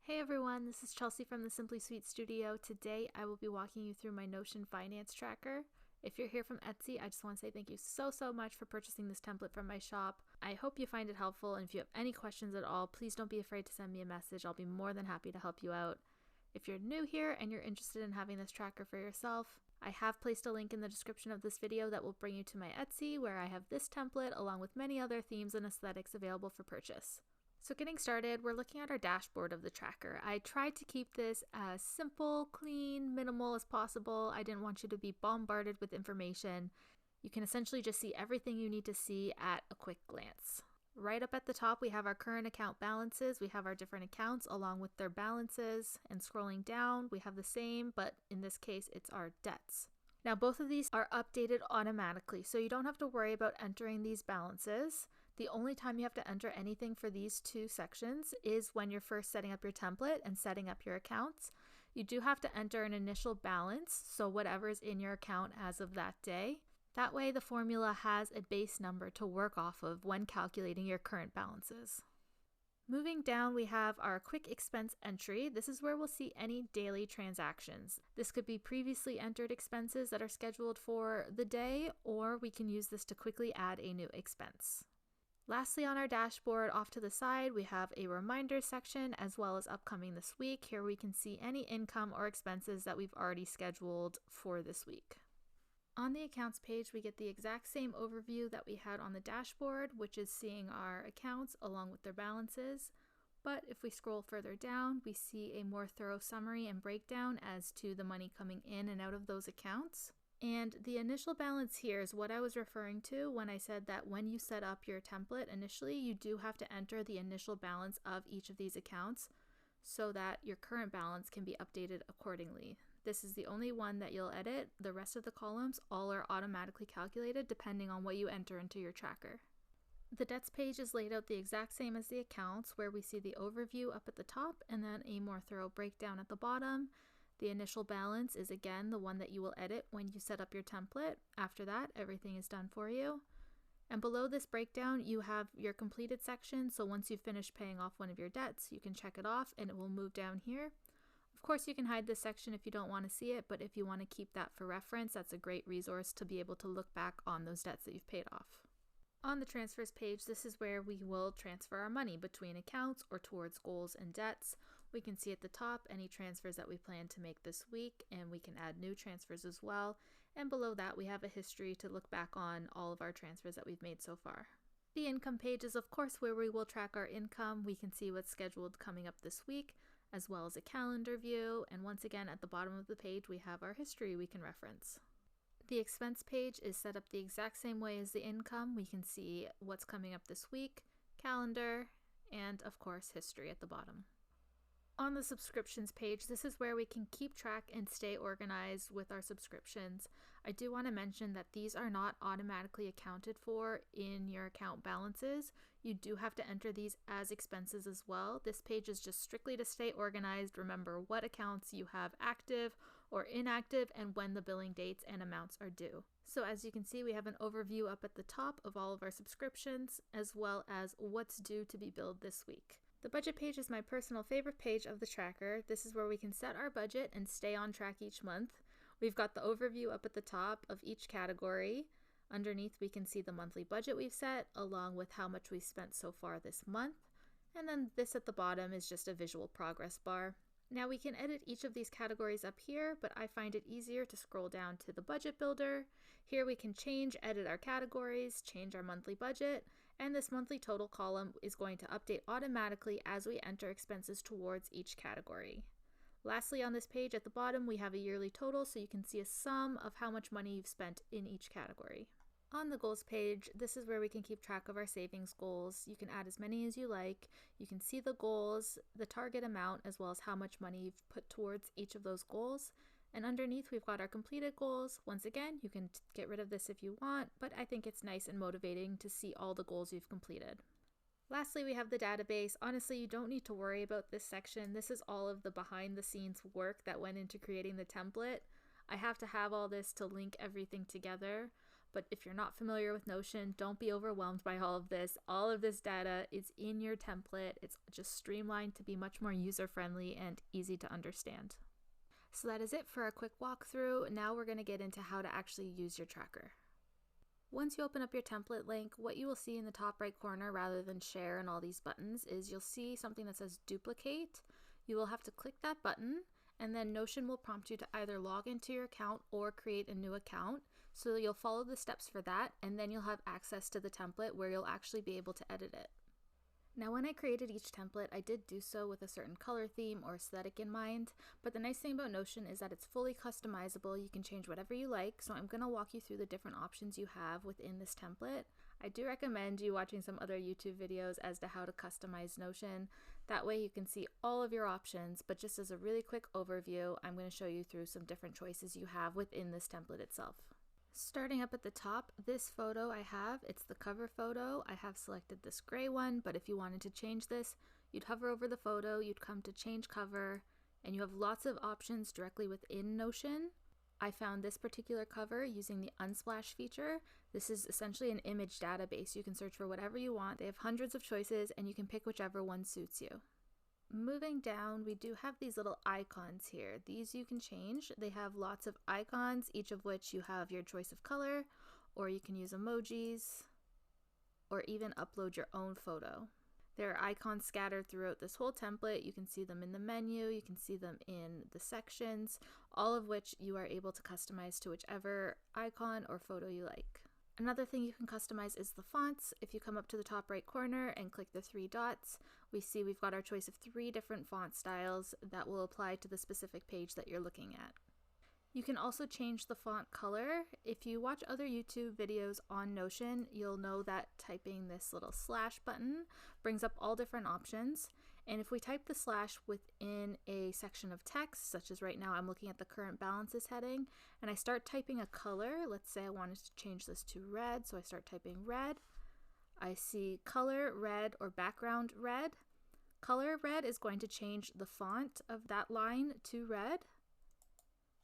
Hey everyone, this is Chelsea from the Simply Sweet Studio. Today I will be walking you through my Notion finance tracker. If you're here from Etsy, I just want to say thank you so much for purchasing this template from my shop. I hope you find it helpful, and if you have any questions at all, please don't be afraid to send me a message. I'll be more than happy to help you out. If you're new here and you're interested in having this tracker for yourself, I have placed a link in the description of this video that will bring you to my Etsy, where I have this template along with many other themes and aesthetics available for purchase. So getting started, we're looking at our dashboard of the tracker. I tried to keep this as simple, clean, minimal as possible. I didn't want you to be bombarded with information. You can essentially just see everything you need to see at a quick glance. Right up at the top, we have our current account balances. We have our different accounts along with their balances. And scrolling down, we have the same, but in this case, it's our debts. Now, both of these are updated automatically, so you don't have to worry about entering these balances. The only time you have to enter anything for these two sections is when you're first setting up your template and setting up your accounts. You do have to enter an initial balance, so whatever's in your account as of that day. That way, the formula has a base number to work off of when calculating your current balances. Moving down, we have our quick expense entry. This is where we'll see any daily transactions. This could be previously entered expenses that are scheduled for the day, or we can use this to quickly add a new expense. Lastly, on our dashboard off to the side, we have a reminder section as well as upcoming this week. Here we can see any income or expenses that we've already scheduled for this week. On the accounts page, we get the exact same overview that we had on the dashboard, which is seeing our accounts along with their balances. But if we scroll further down, we see a more thorough summary and breakdown as to the money coming in and out of those accounts. And the initial balance here is what I was referring to when I said that when you set up your template initially, you do have to enter the initial balance of each of these accounts so that your current balance can be updated accordingly. This is the only one that you'll edit. The rest of the columns all are automatically calculated depending on what you enter into your tracker. The debts page is laid out the exact same as the accounts, where we see the overview up at the top and then a more thorough breakdown at the bottom. The initial balance is again the one that you will edit when you set up your template. After that, everything is done for you. And below this breakdown, you have your completed section. So once you've finished paying off one of your debts, you can check it off and it will move down here. Of course, you can hide this section if you don't want to see it, but if you want to keep that for reference, that's a great resource to be able to look back on those debts that you've paid off. On the transfers page, this is where we will transfer our money between accounts or towards goals and debts. We can see at the top any transfers that we plan to make this week, and we can add new transfers as well. And below that, we have a history to look back on all of our transfers that we've made so far. The income page is, of course, where we will track our income. We can see what's scheduled coming up this week, as well as a calendar view. And once again, at the bottom of the page, we have our history we can reference. The expense page is set up the exact same way as the income. We can see what's coming up this week, calendar, and of course, history at the bottom. On the subscriptions page, this is where we can keep track and stay organized with our subscriptions. I do want to mention that these are not automatically accounted for in your account balances. You do have to enter these as expenses as well. This page is just strictly to stay organized. Remember what accounts you have active or inactive and when the billing dates and amounts are due. So as you can see, we have an overview up at the top of all of our subscriptions, as well as what's due to be billed this week. The budget page is my personal favorite page of the tracker. This is where we can set our budget and stay on track each month. We've got the overview up at the top of each category. Underneath, we can see the monthly budget we've set, along with how much we've spent so far this month. And then this at the bottom is just a visual progress bar. Now we can edit each of these categories up here, but I find it easier to scroll down to the budget builder. Here we can edit our categories, change our monthly budget, and this monthly total column is going to update automatically as we enter expenses towards each category. Lastly, on this page at the bottom, we have a yearly total, so you can see a sum of how much money you've spent in each category. On the goals page, this is where we can keep track of our savings goals. You can add as many as you like. You can see the goals, the target amount, as well as how much money you've put towards each of those goals. And underneath, we've got our completed goals. Once again, you can get rid of this if you want, but I think it's nice and motivating to see all the goals you've completed. Lastly, we have the database. Honestly, you don't need to worry about this section. This is all of the behind the scenes work that went into creating the template. I have to have all this to link everything together, But if you're not familiar with Notion, don't be overwhelmed by all of this. All of this data is in your template. It's just streamlined to be much more user-friendly and easy to understand. So that is it for a quick walkthrough. Now we're going to get into how to actually use your tracker. Once you open up your template link, what you will see in the top right corner rather than share and all these buttons is you'll see something that says duplicate. You will have to click that button, and then Notion will prompt you to either log into your account or create a new account. So you'll follow the steps for that, and then you'll have access to the template where you'll actually be able to edit it. Now, when I created each template, I did do so with a certain color theme or aesthetic in mind, but the nice thing about Notion is that it's fully customizable. You can change whatever you like, so I'm going to walk you through the different options you have within this template. I do recommend you watching some other YouTube videos as to how to customize Notion. That way you can see all of your options, but just as a really quick overview, I'm going to show you through some different choices you have within this template itself. Starting up at the top, this photo I have, it's the cover photo. I have selected this gray one, but if you wanted to change this, you'd hover over the photo, you'd come to change cover, and you have lots of options directly within Notion. I found this particular cover using the Unsplash feature. This is essentially an image database. You can search for whatever you want. They have hundreds of choices, and you can pick whichever one suits you. Moving down, we do have these little icons here. These you can change. They have lots of icons, each of which you have your choice of color, or you can use emojis, or even upload your own photo. There are icons scattered throughout this whole template. You can see them in the menu, you can see them in the sections, all of which you are able to customize to whichever icon or photo you like. Another thing you can customize is the fonts. If you come up to the top right corner and click the three dots, we see we've got our choice of 3 different font styles that will apply to the specific page that you're looking at. You can also change the font color. If you watch other YouTube videos on Notion, you'll know that typing this little slash button brings up all different options. And if we type the slash within a section of text, such as right now I'm looking at the current balances heading, and I start typing a color, let's say I wanted to change this to red, so I start typing red. I see color red or background red. Color red is going to change the font of that line to red.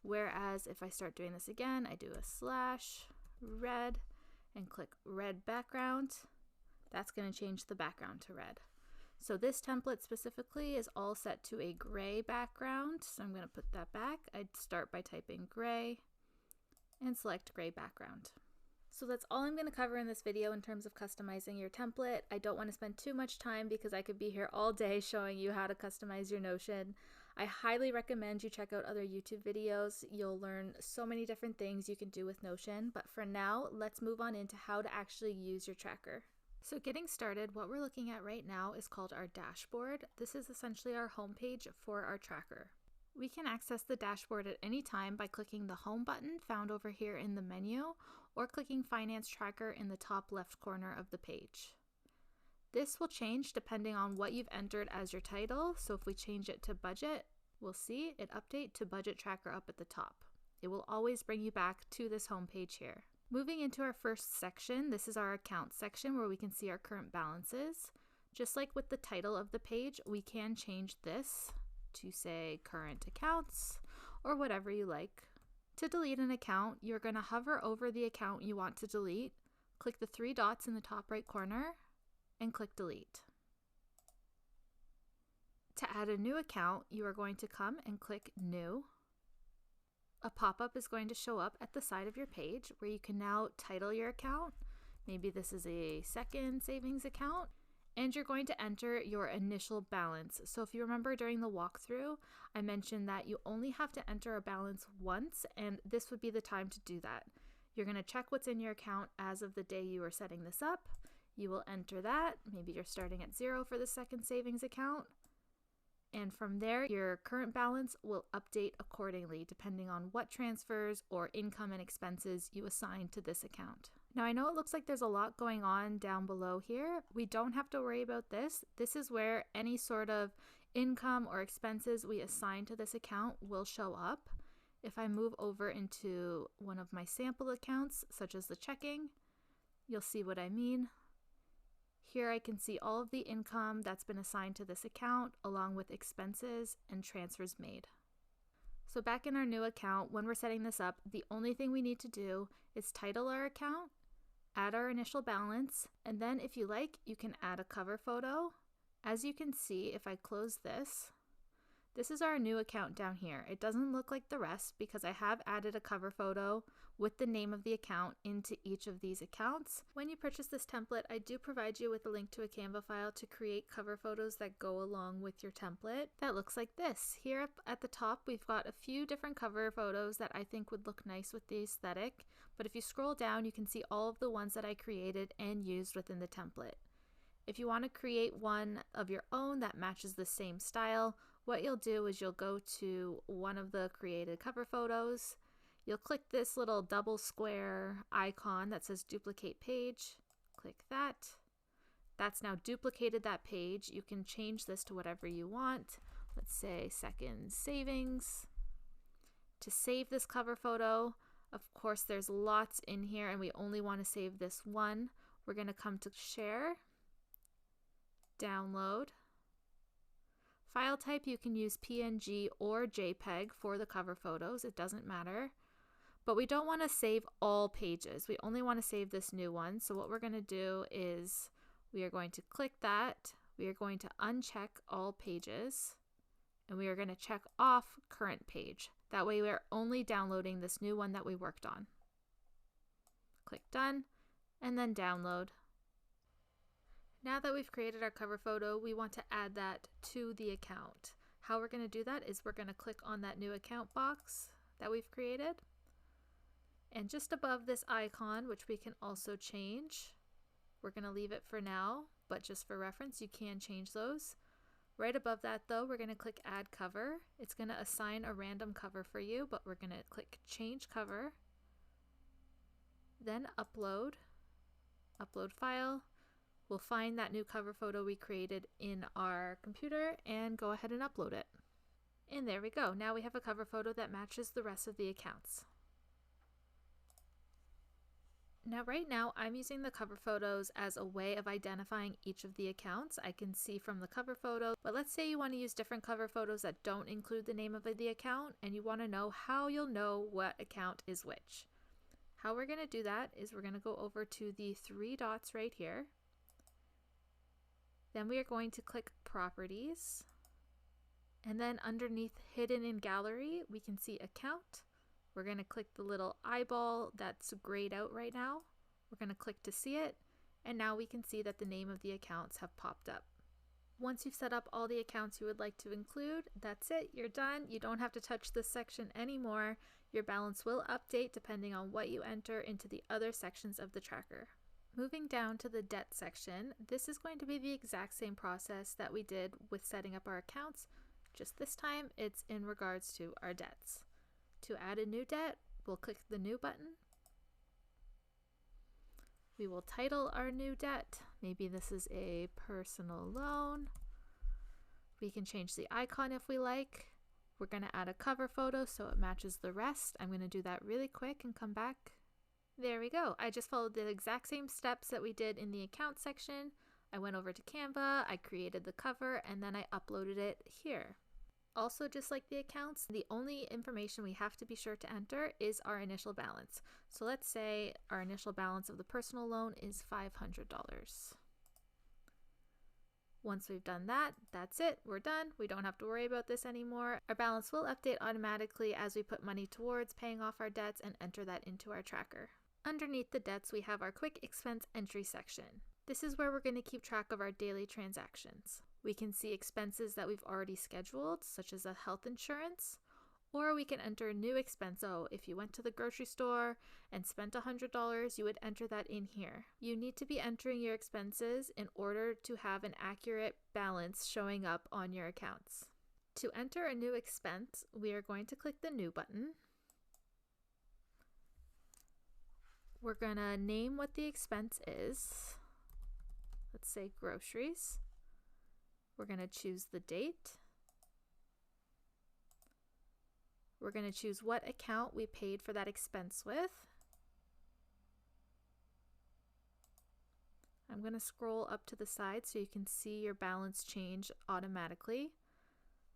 Whereas if I start doing this again, I do a slash red and click red background, that's going to change the background to red. So this template specifically is all set to a gray background. So I'm going to put that back. I'd start by typing gray and select gray background. So that's all I'm going to cover in this video in terms of customizing your template. I don't want to spend too much time because I could be here all day showing you how to customize your Notion. I highly recommend you check out other YouTube videos. You'll learn so many different things you can do with Notion, but for now, let's move on into how to actually use your tracker. So getting started, what we're looking at right now is called our dashboard. This is essentially our homepage for our tracker. We can access the dashboard at any time by clicking the Home button found over here in the menu, or clicking Finance Tracker in the top left corner of the page. This will change depending on what you've entered as your title. So if we change it to budget, we'll see it update to Budget Tracker up at the top. It will always bring you back to this home page here. Moving into our first section, this is our account section where we can see our current balances. Just like with the title of the page, we can change this to say current accounts or whatever you like. To delete an account, you're going to hover over the account you want to delete, click the 3 dots in the top right corner, and click delete. To add a new account, you are going to come and click new. A pop-up is going to show up at the side of your page where you can now title your account. Maybe this is a second savings account, and you're going to enter your initial balance. So if you remember during the walkthrough, I mentioned that you only have to enter a balance once, and this would be the time to do that. You're going to check what's in your account as of the day you are setting this up. You will enter that. Maybe you're starting at 0 for the second savings account. And from there, your current balance will update accordingly depending on what transfers or income and expenses you assign to this account. Now, I know it looks like there's a lot going on down below here. We don't have to worry about this. This is where any sort of income or expenses we assign to this account will show up. If I move over into one of my sample accounts, such as the checking, you'll see what I mean. Here I can see all of the income that's been assigned to this account along with expenses and transfers made. So back in our new account, when we're setting this up, the only thing we need to do is title our account, add our initial balance, and then if you like, you can add a cover photo. As you can see, if I close this, this is our new account down here. It doesn't look like the rest because I have added a cover photo with the name of the account into each of these accounts. When you purchase this template, I do provide you with a link to a Canva file to create cover photos that go along with your template. That looks like this. Here up at the top, we've got a few different cover photos that I think would look nice with the aesthetic, but if you scroll down, you can see all of the ones that I created and used within the template. If you want to create one of your own that matches the same style, what you'll do is you'll go to one of the created cover photos. You'll click this little double square icon that says duplicate page. Click that. That's now duplicated that page. You can change this to whatever you want. Let's say second savings. To save this cover photo, of course there's lots in here and we only want to save this one. We're going to come to share, download. File type, you can use PNG or JPEG for the cover photos, it doesn't matter. But we don't want to save all pages, we only want to save this new one. So what we're going to do is we are going to click that, we are going to uncheck all pages, and we are going to check off current page. That way we're only downloading this new one that we worked on. Click done, and then download. Now that we've created our cover photo, we want to add that to the account. How we're going to do that is we're going to click on that new account box that we've created. And just above this icon, which we can also change, we're going to leave it for now, but just for reference, you can change those. Right above that though, we're going to click add cover. It's going to assign a random cover for you, but we're going to click change cover, then upload file. We'll find that new cover photo we created in our computer and go ahead and upload it. And there we go. Now we have a cover photo that matches the rest of the accounts. Now right now I'm using the cover photos as a way of identifying each of the accounts. I can see from the cover photo, but let's say you want to use different cover photos that don't include the name of the account and you want to know how you'll know what account is which. How we're going to do that is we're going to go over to the three dots right here. Then we are going to click Properties, and then underneath Hidden in Gallery, we can see Account. We're going to click the little eyeball that's grayed out right now. We're going to click to see it, and now we can see that the name of the accounts have popped up. Once you've set up all the accounts you would like to include, that's it, you're done. You don't have to touch this section anymore. Your balance will update depending on what you enter into the other sections of the tracker. Moving down to the debt section, this is going to be the exact same process that we did with setting up our accounts, just this time it's in regards to our debts. To add a new debt, we'll click the new button. We will title our new debt. Maybe this is a personal loan. We can change the icon if we like. We're going to add a cover photo so it matches the rest. I'm going to do that really quick and come back. There we go. I just followed the exact same steps that we did in the account section. I went over to Canva, I created the cover, and then I uploaded it here. Also, just like the accounts, the only information we have to be sure to enter is our initial balance. So let's say our initial balance of the personal loan is $500. Once we've done that, that's it. We're done. We don't have to worry about this anymore. Our balance will update automatically as we put money towards paying off our debts and enter that into our tracker. Underneath the debts, we have our quick expense entry section. This is where we're going to keep track of our daily transactions. We can see expenses that we've already scheduled, such as a health insurance, or we can enter a new expense. So if you went to the grocery store and spent $100, you would enter that in here. You need to be entering your expenses in order to have an accurate balance showing up on your accounts. To enter a new expense, we are going to click the New button. We're going to name what the expense is. Let's say groceries. We're going to choose the date. We're going to choose what account we paid for that expense with. I'm going to scroll up to the side so you can see your balance change automatically.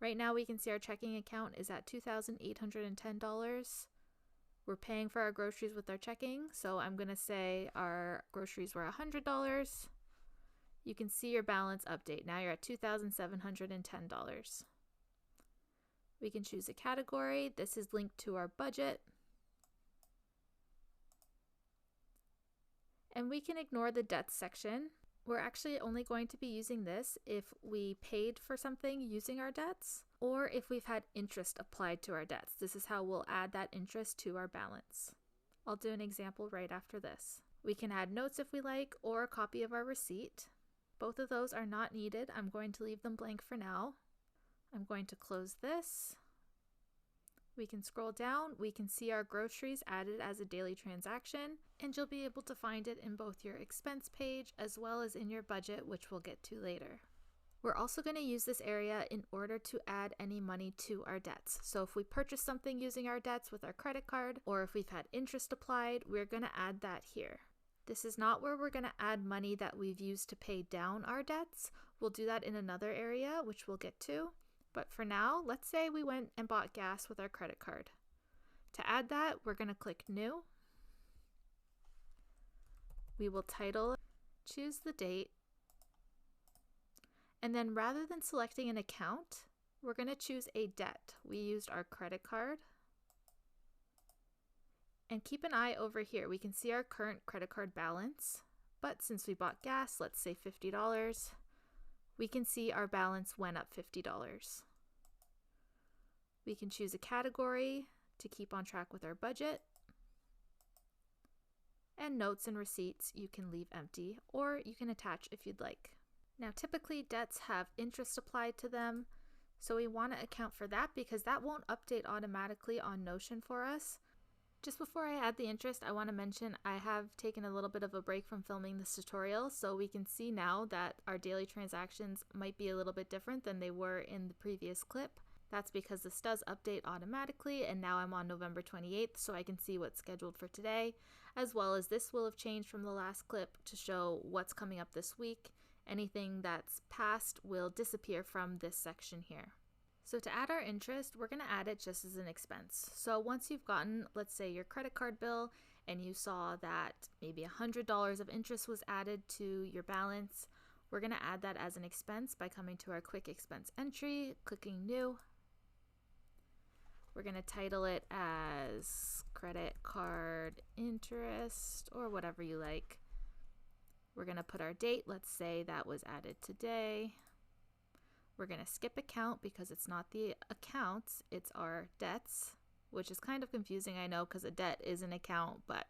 Right now we can see our checking account is at $2,810. We're paying for our groceries with our checking, so I'm going to say our groceries were $100. You can see your balance update. Now you're at $2,710. We can choose a category. This is linked to our budget. And we can ignore the debts section. We're actually only going to be using this if we paid for something using our debts or if we've had interest applied to our debts. This is how we'll add that interest to our balance. I'll do an example right after this. We can add notes if we like or a copy of our receipt. Both of those are not needed. I'm going to leave them blank for now. I'm going to close this. We can scroll down. We can see our groceries added as a daily transaction, and you'll be able to find it in both your expense page as well as in your budget, which we'll get to later. We're also going to use this area in order to add any money to our debts. So if we purchase something using our debts with our credit card, or if we've had interest applied, we're going to add that here. This is not where we're going to add money that we've used to pay down our debts. We'll do that in another area, which we'll get to. But for now, let's say we went and bought gas with our credit card. To add that, we're going to click New. We will title, choose the date, and then rather than selecting an account, we're going to choose a debt. We used our credit card. And keep an eye over here. We can see our current credit card balance, but since we bought gas, let's say $50, we can see our balance went up $50. We can choose a category to keep on track with our budget. And notes and receipts you can leave empty, or you can attach if you'd like. Now typically debts have interest applied to them, so we want to account for that because that won't update automatically on Notion for us. Just before I add the interest, I want to mention I have taken a little bit of a break from filming this tutorial, so we can see now that our daily transactions might be a little bit different than they were in the previous clip. That's because this does update automatically, and now I'm on November 28th, so I can see what's scheduled for today, as well as this will have changed from the last clip to show what's coming up this week. Anything that's past will disappear from this section here. So to add our interest, we're going to add it just as an expense. So once you've gotten, let's say, your credit card bill and you saw that maybe $100 of interest was added to your balance, we're going to add that as an expense by coming to our quick expense entry, clicking New. We're going to title it as credit card interest or whatever you like. We're going to put our date. Let's say that was added today. We're going to skip account because it's not the accounts, it's our debts, which is kind of confusing, I know, because a debt is an account, but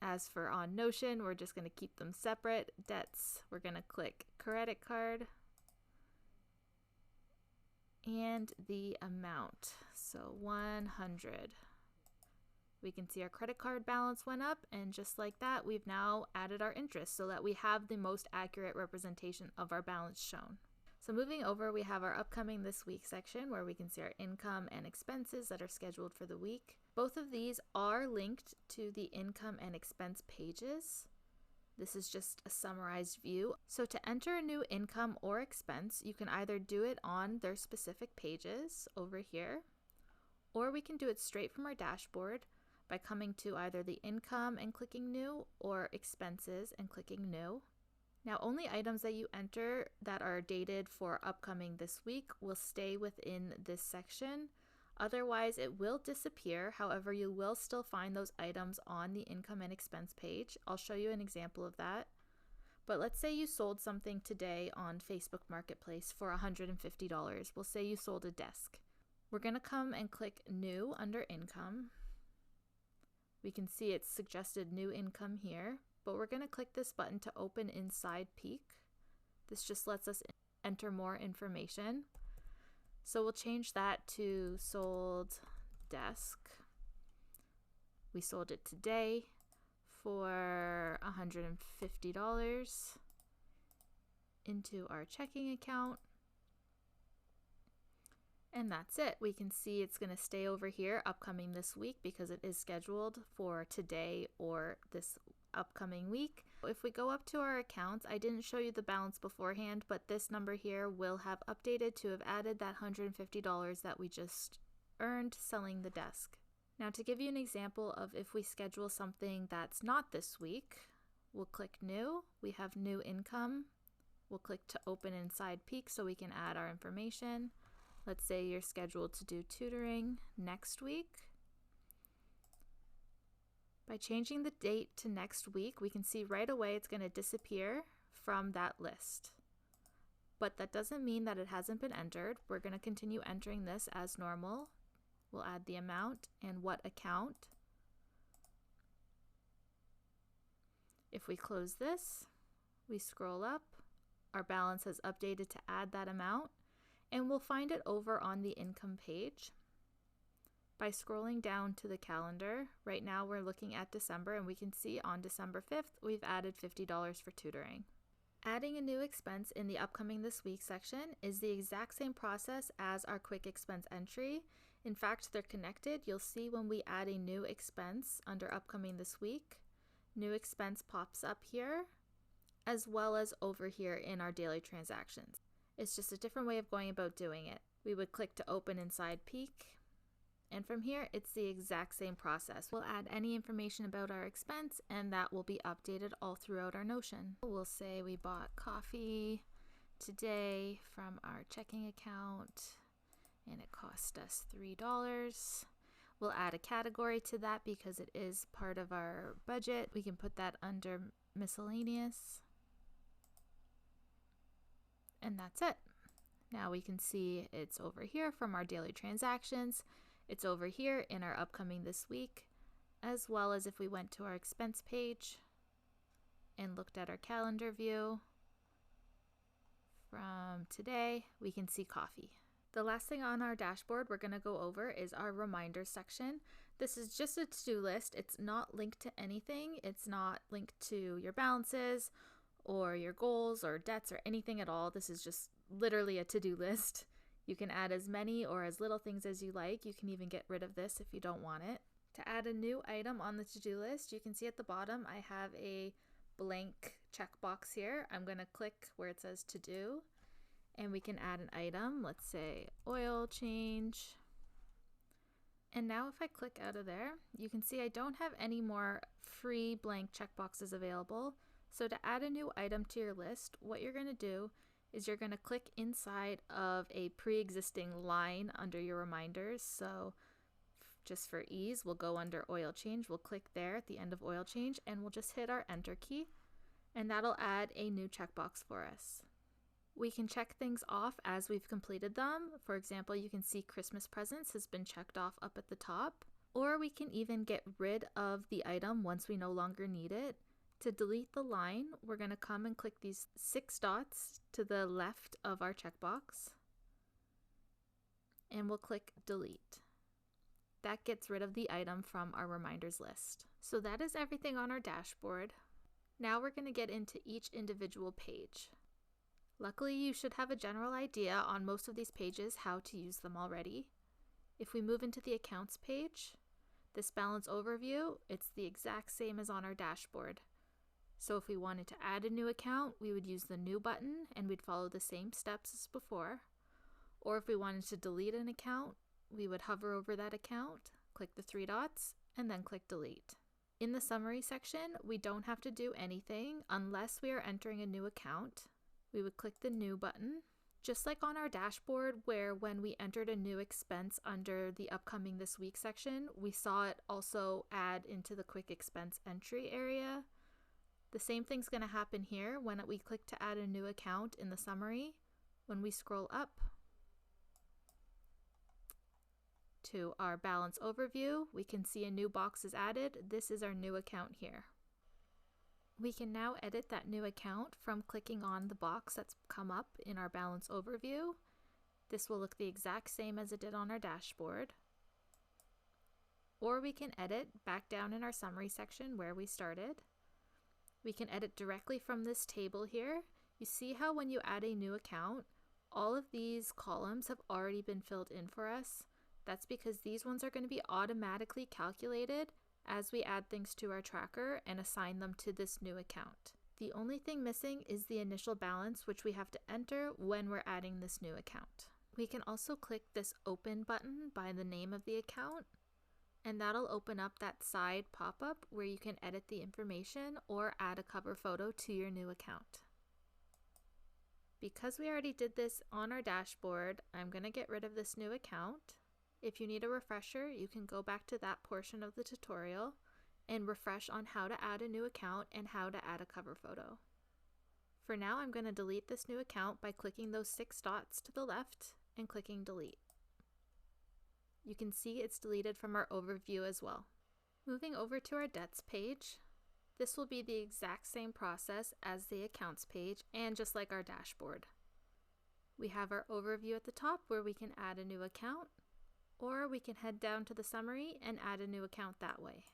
as for on Notion, we're just going to keep them separate. Debts, we're going to click credit card and the amount, so 100. We can see our credit card balance went up, and just like that, we've now added our interest so that we have the most accurate representation of our balance shown. So moving over, we have our upcoming this week section where we can see our income and expenses that are scheduled for the week. Both of these are linked to the income and expense pages. This is just a summarized view. So to enter a new income or expense, you can either do it on their specific pages over here, or we can do it straight from our dashboard by coming to either the income and clicking New or expenses and clicking New. Now, only items that you enter that are dated for upcoming this week will stay within this section. Otherwise, it will disappear. However, you will still find those items on the income and expense page. I'll show you an example of that. But let's say you sold something today on Facebook Marketplace for $150. We'll say you sold a desk. We're going to come and click New under Income. We can see it's suggested new income here. But we're going to click this button to open inside Peak. This just lets us enter more information. So we'll change that to sold desk. We sold it today for $150 into our checking account. And that's it. We can see it's going to stay over here upcoming this week because it is scheduled for today or this upcoming week. If we go up to our accounts, I didn't show you the balance beforehand, but this number here will have updated to have added that $150 that we just earned selling the desk. Now to give you an example of if we schedule something that's not this week, we'll click New. We have New Income. We'll click to open inside Peak so we can add our information. Let's say you're scheduled to do tutoring next week. By changing the date to next week, we can see right away it's going to disappear from that list. But that doesn't mean that it hasn't been entered. We're going to continue entering this as normal. We'll add the amount and what account. If we close this, we scroll up, our balance has updated to add that amount, and we'll find it over on the income page. By scrolling down to the calendar, right now we're looking at December, and we can see on December 5th, we've added $50 for tutoring. Adding a new expense in the upcoming this week section is the exact same process as our quick expense entry. In fact, they're connected. You'll see when we add a new expense under upcoming this week, new expense pops up here, as well as over here in our daily transactions. It's just a different way of going about doing it. We would click to open inside Peak, and from here, it's the exact same process. We'll add any information about our expense, and that will be updated all throughout our Notion. We'll say we bought coffee today from our checking account, and it cost us $3. We'll add a category to that because it is part of our budget. We can put that under miscellaneous. And that's it. Now we can see it's over here from our daily transactions. It's over here in our upcoming this week, as well as if we went to our expense page and looked at our calendar view from today, we can see coffee. The last thing on our dashboard we're going to go over is our reminders section. This is just a to-do list. It's not linked to anything. It's not linked to your balances or your goals or debts or anything at all. This is just literally a to-do list. You can add as many or as little things as you like. You can even get rid of this if you don't want it. To add a new item on the to-do list, you can see at the bottom I have a blank checkbox here. I'm going to click where it says to do, and we can add an item. Let's say oil change. And now if I click out of there, you can see I don't have any more free blank checkboxes available. So to add a new item to your list, what you're going to do is you're going to click inside of a pre-existing line under your reminders. So just for ease, we'll go under oil change. We'll click there at the end of oil change, and we'll just hit our enter key, and that'll add a new checkbox for us. We can check things off as we've completed them. For example, you can see Christmas presents has been checked off up at the top, or we can even get rid of the item once we no longer need it. To delete the line, we're going to come and click these 6 dots to the left of our checkbox, and we'll click delete. That gets rid of the item from our reminders list. So that is everything on our dashboard. Now we're going to get into each individual page. Luckily, you should have a general idea on most of these pages how to use them already. If we move into the accounts page, this balance overview, it's the exact same as on our dashboard. So if we wanted to add a new account, we would use the new button and we'd follow the same steps as before. Or if we wanted to delete an account, we would hover over that account, click the 3 dots, and then click delete. In the summary section, we don't have to do anything unless we are entering a new account. We would click the new button, just like on our dashboard where when we entered a new expense under the upcoming this week section, we saw it also add into the quick expense entry area. The same thing's going to happen here when we click to add a new account in the summary. When we scroll up to our balance overview, we can see a new box is added. This is our new account here. We can now edit that new account from clicking on the box that's come up in our balance overview. This will look the exact same as it did on our dashboard. Or we can edit back down in our summary section where we started. We can edit directly from this table here. You see how when you add a new account, all of these columns have already been filled in for us. That's because these ones are going to be automatically calculated as we add things to our tracker and assign them to this new account. The only thing missing is the initial balance, which we have to enter when we're adding this new account. We can also click this open button by the name of the account, and that'll open up that side pop-up where you can edit the information or add a cover photo to your new account. Because we already did this on our dashboard, I'm going to get rid of this new account. If you need a refresher, you can go back to that portion of the tutorial and refresh on how to add a new account and how to add a cover photo. For now, I'm going to delete this new account by clicking those 6 dots to the left and clicking delete. You can see it's deleted from our overview as well. Moving over to our debts page, this will be the exact same process as the accounts page and just like our dashboard. We have our overview at the top where we can add a new account, or we can head down to the summary and add a new account that way.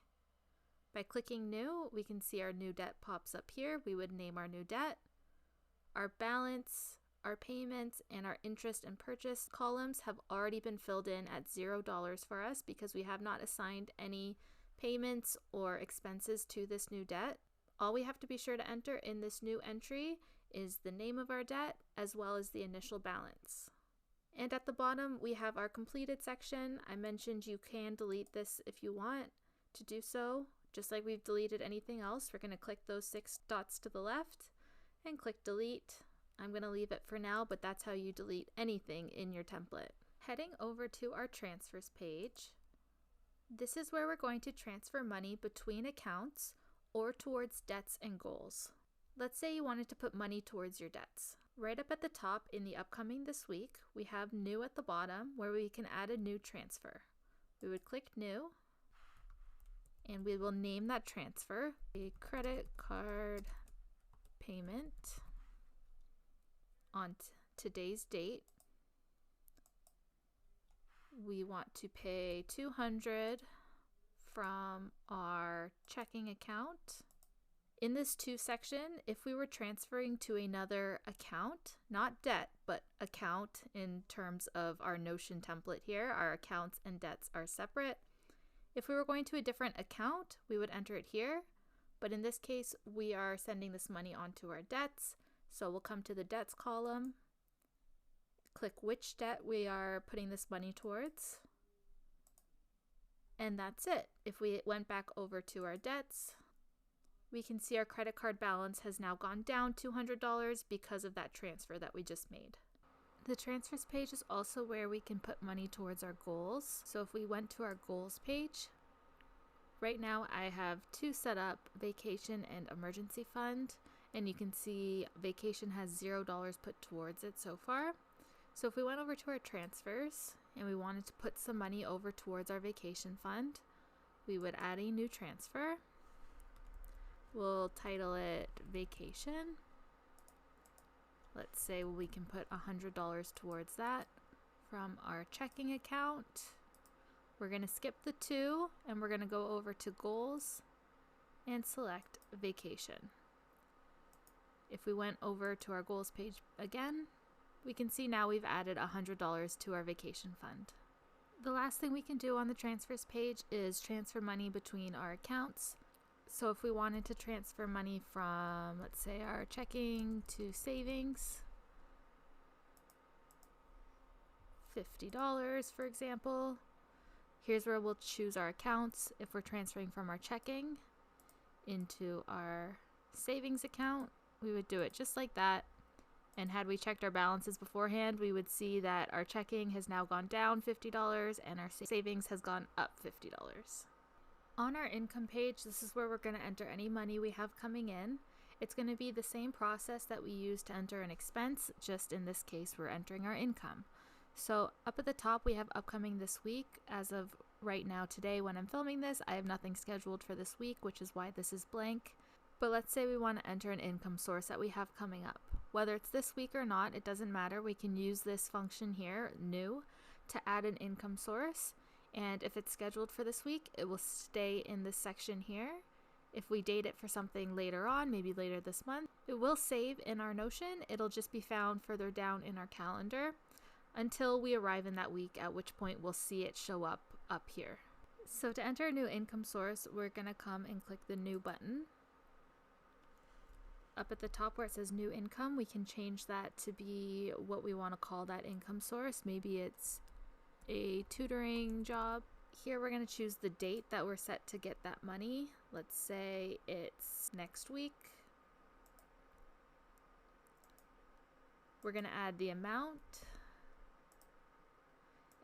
By clicking new, we can see our new debt pops up here. We would name our new debt. Our balance, our payments, and our interest and purchase columns have already been filled in at $0 for us because we have not assigned any payments or expenses to this new debt. All we have to be sure to enter in this new entry is the name of our debt as well as the initial balance. And at the bottom, we have our completed section. I mentioned you can delete this if you want. To do so, just like we've deleted anything else, we're going to click those 6 dots to the left and click delete. I'm going to leave it for now, but that's how you delete anything in your template. Heading over to our transfers page, this is where we're going to transfer money between accounts or towards debts and goals. Let's say you wanted to put money towards your debts. Right up at the top in the upcoming this week, we have new at the bottom where we can add a new transfer. We would click new and we will name that transfer a credit card payment on today's date. We want to pay $200 from our checking account. In this to section, if we were transferring to another account, not debt, but account in terms of our Notion template here, our accounts and debts are separate. If we were going to a different account, we would enter it here. But in this case, we are sending this money onto our debts. So we'll come to the debts column, click which debt we are putting this money towards, and that's it. If we went back over to our debts, we can see our credit card balance has now gone down $200 because of that transfer that we just made. The transfers page is also where we can put money towards our goals. So if we went to our goals page, right now I have 2 set up, vacation and emergency fund, and you can see vacation has $0 put towards it so far. So if we went over to our transfers and we wanted to put some money over towards our vacation fund, we would add a new transfer. We'll title it vacation. Let's say we can put $100 towards that from our checking account. We're going to skip the 2 and we're going to go over to goals and select vacation. If we went over to our goals page again, we can see now we've added $100 to our vacation fund. The last thing we can do on the transfers page is transfer money between our accounts. So if we wanted to transfer money from, let's say, our checking to savings, $50 for example, here's where we'll choose our accounts. If we're transferring from our checking into our savings account, we would do it just like that. And had we checked our balances beforehand, we would see that our checking has now gone down $50 and our savings has gone up $50. On our income page, this is where we're going to enter any money we have coming in. It's going to be the same process that we use to enter an expense, just in this case we're entering our income. So up at the top we have upcoming this week. As of right now today when I'm filming this, I have nothing scheduled for this week, which is why this is blank. But let's say we want to enter an income source that we have coming up. Whether it's this week or not, it doesn't matter. We can use this function here, new, to add an income source. And if it's scheduled for this week, it will stay in this section here. If we date it for something later on, maybe later this month, it will save in our Notion. It'll just be found further down in our calendar until we arrive in that week, at which point we'll see it show up here. So to enter a new income source, we're going to come and click the new button. Up at the top where it says new income, we can change that to be what we want to call that income source. Maybe it's a tutoring job. Here we're going to choose the date that we're set to get that money. Let's say it's next week. We're going to add the amount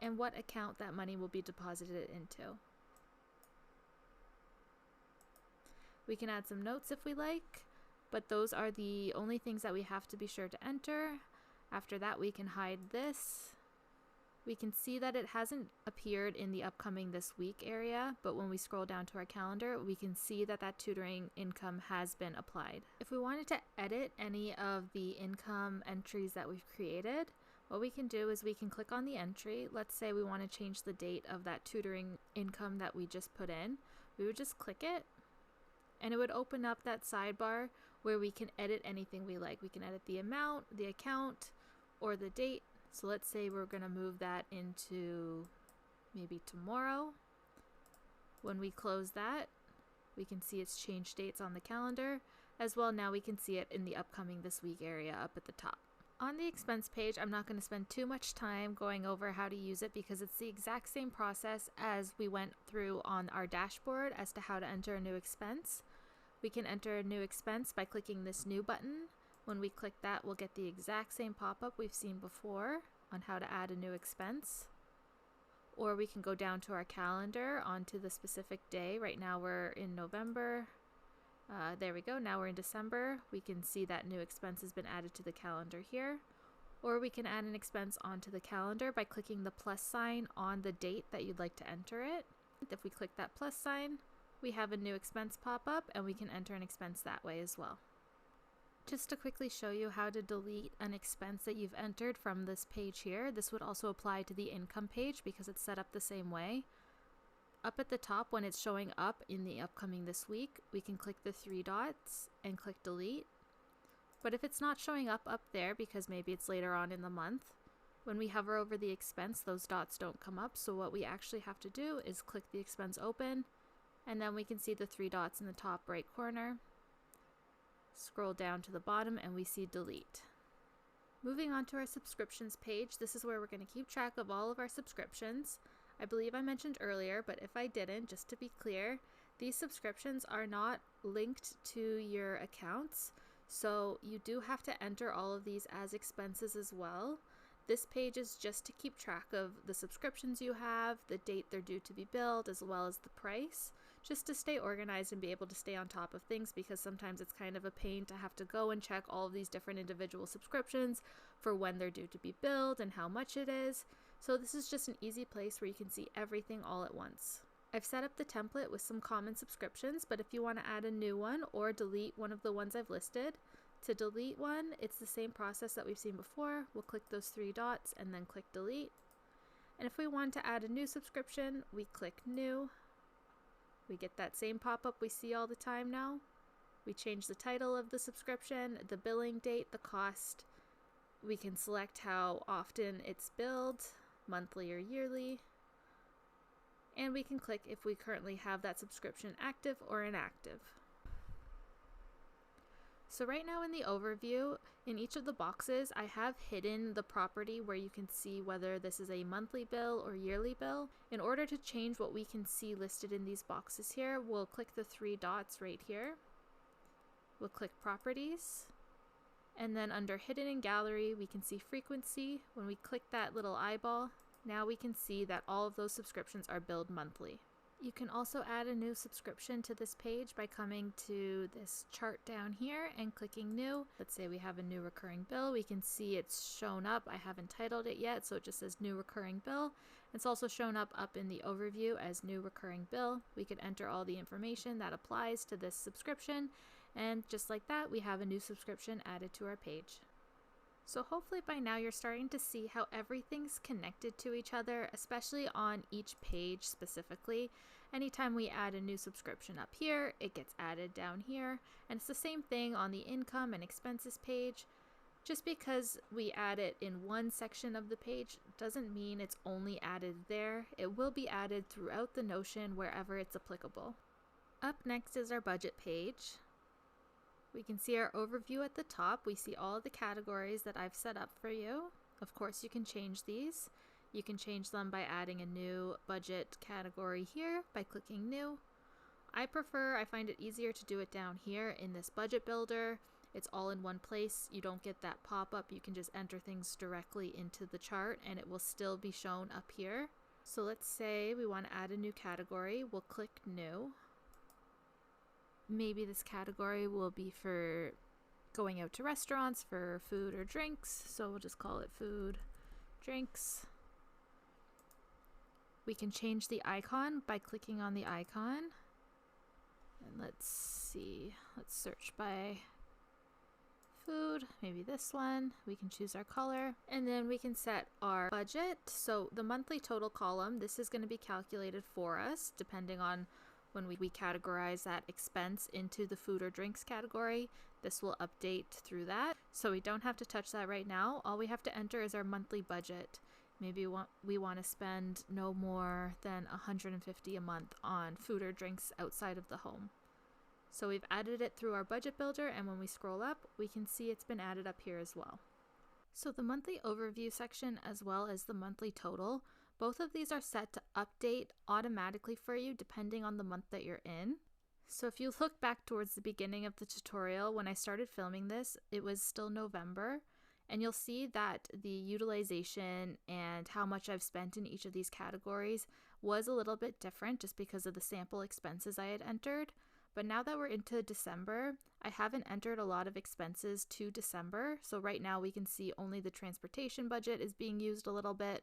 and what account that money will be deposited into. We can add some notes if we like, but those are the only things that we have to be sure to enter. After that, we can hide this. We can see that it hasn't appeared in the upcoming this week area, but when we scroll down to our calendar, we can see that that tutoring income has been applied. If we wanted to edit any of the income entries that we've created, what we can do is we can click on the entry. Let's say we want to change the date of that tutoring income that we just put in. We would just click it, and it would open up that sidebar where we can edit anything we like. We can edit the amount, the account, or the date. So let's say we're going to move that into maybe tomorrow. When we close that, we can see it's changed dates on the calendar. As well, now we can see it in the upcoming this week area up at the top. On the expense page, I'm not going to spend too much time going over how to use it because it's the exact same process as we went through on our dashboard as to how to enter a new expense. We can enter a new expense by clicking this new button. When we click that, we'll get the exact same pop-up we've seen before on how to add a new expense. Or we can go down to our calendar onto the specific day. Right now we're in November. There we go. Now we're in December. We can see that new expense has been added to the calendar here. Or we can add an expense onto the calendar by clicking the plus sign on the date that you'd like to enter it. If we click that plus sign, we have a new expense pop up and we can enter an expense that way as well. Just to quickly show you how to delete an expense that you've entered from this page here, this would also apply to the income page because it's set up the same way. Up at the top, when it's showing up in the upcoming this week, we can click the three dots and click delete. But if it's not showing up there because maybe it's later on in the month, when we hover over the expense, those dots don't come up. So what we actually have to do is click the expense open, and then we can see the three dots in the top right corner. Scroll down to the bottom and we see delete. Moving on to our subscriptions page, this is where we're going to keep track of all of our subscriptions. I believe I mentioned earlier, but if I didn't, just to be clear, these subscriptions are not linked to your accounts, so you do have to enter all of these as expenses as well. This page is just to keep track of the subscriptions you have, the date they're due to be billed, as well as the price, just to stay organized and be able to stay on top of things, because sometimes it's kind of a pain to have to go and check all of these different individual subscriptions for when they're due to be billed and how much it is. So this is just an easy place where you can see everything all at once. I've set up the template with some common subscriptions, but if you want to add a new one or delete one of the ones I've listed, to delete one, it's the same process that we've seen before. We'll click those three dots and then click delete. And if we want to add a new subscription, we click new. We get that same pop-up we see all the time now. We change the title of the subscription, the billing date, the cost. We can select how often it's billed, monthly or yearly. And we can click if we currently have that subscription active or inactive. So right now in the overview, in each of the boxes, I have hidden the property where you can see whether this is a monthly bill or yearly bill. In order to change what we can see listed in these boxes here, we'll click the three dots right here. We'll click properties. And then under hidden in gallery, we can see frequency. When we click that little eyeball, now we can see that all of those subscriptions are billed monthly. You can also add a new subscription to this page by coming to this chart down here and clicking new. Let's say we have a new recurring bill. We can see it's shown up. I haven't titled it yet, so it just says new recurring bill. It's also shown up in the overview as new recurring bill. We could enter all the information that applies to this subscription, and just like that, we have a new subscription added to our page. So hopefully by now you're starting to see how everything's connected to each other, especially on each page specifically. Anytime we add a new subscription up here, it gets added down here. And it's the same thing on the income and expenses page. Just because we add it in one section of the page doesn't mean it's only added there. It will be added throughout the Notion wherever it's applicable. Up next is our budget page. We can see our overview at the top. We see all the categories that I've set up for you. Of course, you can change these. You can change them by adding a new budget category here by clicking new. I find it easier to do it down here in this budget builder. It's all in one place. You don't get that pop-up. You can just enter things directly into the chart and it will still be shown up here. So let's say we want to add a new category. We'll click new. Maybe this category will be for going out to restaurants for food or drinks. So we'll just call it food, drinks. We can change the icon by clicking on the icon. And let's see, let's search by food, maybe this one. We can choose our color and then we can set our budget. So the monthly total column, this is going to be calculated for us depending on when we categorize that expense into the food or drinks category. This will update through that. So we don't have to touch that right now. All we have to enter is our monthly budget. Maybe we want to spend no more than $150 a month on food or drinks outside of the home. So we've added it through our budget builder, and when we scroll up, we can see it's been added up here as well. So the monthly overview section as well as the monthly total, both of these are set to update automatically for you depending on the month that you're in. So if you look back towards the beginning of the tutorial, when I started filming this, it was still November. And you'll see that the utilization and how much I've spent in each of these categories was a little bit different just because of the sample expenses I had entered. But now that we're into December, I haven't entered a lot of expenses to December. So right now we can see only the transportation budget is being used a little bit.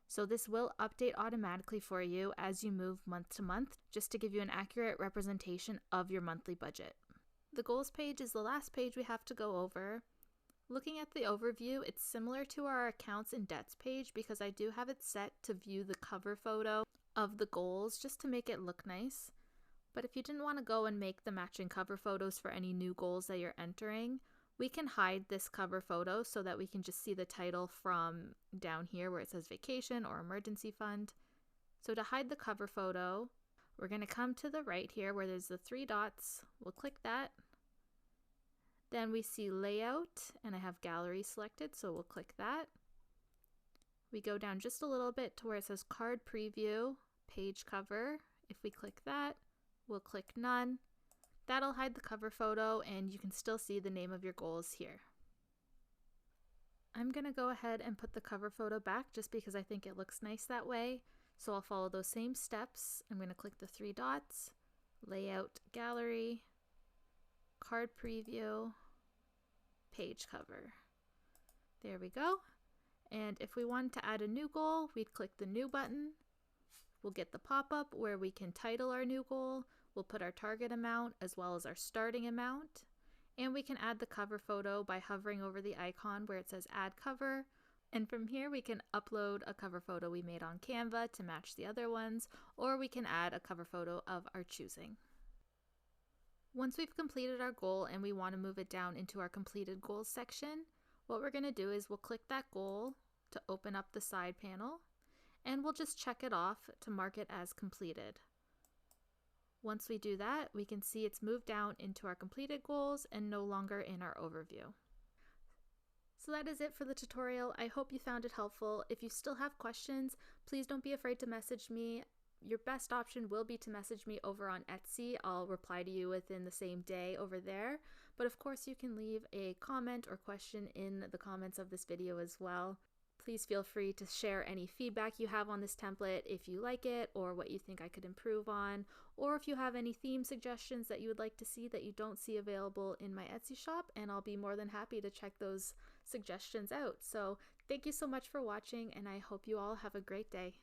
So this will update automatically for you as you move month to month, just to give you an accurate representation of your monthly budget. The goals page is the last page we have to go over. Looking at the overview, it's similar to our accounts and debts page because I do have it set to view the cover photo of the goals just to make it look nice. But if you didn't want to go and make the matching cover photos for any new goals that you're entering, we can hide this cover photo so that we can just see the title from down here where it says vacation or emergency fund. So to hide the cover photo, we're going to come to the right here where there's the 3 dots. We'll click that. Then we see layout and I have gallery selected, so we'll click that. We go down just a little bit to where it says card preview, page cover. If we click that, we'll click none. That'll hide the cover photo and you can still see the name of your goals here. I'm gonna go ahead and put the cover photo back just because I think it looks nice that way. So I'll follow those same steps. I'm gonna click the 3 dots, layout, gallery, card preview, page cover. There we go. And if we wanted to add a new goal, we'd click the new button. We'll get the pop-up where we can title our new goal. We'll put our target amount as well as our starting amount. And we can add the cover photo by hovering over the icon where it says add cover. And from here we can upload a cover photo we made on Canva to match the other ones, or we can add a cover photo of our choosing. Once we've completed our goal and we want to move it down into our completed goals section, what we're going to do is we'll click that goal to open up the side panel, and we'll just check it off to mark it as completed. Once we do that, we can see it's moved down into our completed goals and no longer in our overview. So that is it for the tutorial. I hope you found it helpful. If you still have questions, please don't be afraid to message me. Your best option will be to message me over on Etsy. I'll reply to you within the same day over there. But of course you can leave a comment or question in the comments of this video as well. Please feel free to share any feedback you have on this template, if you like it or what you think I could improve on, or if you have any theme suggestions that you would like to see that you don't see available in my Etsy shop, and I'll be more than happy to check those suggestions out. So thank you so much for watching, and I hope you all have a great day.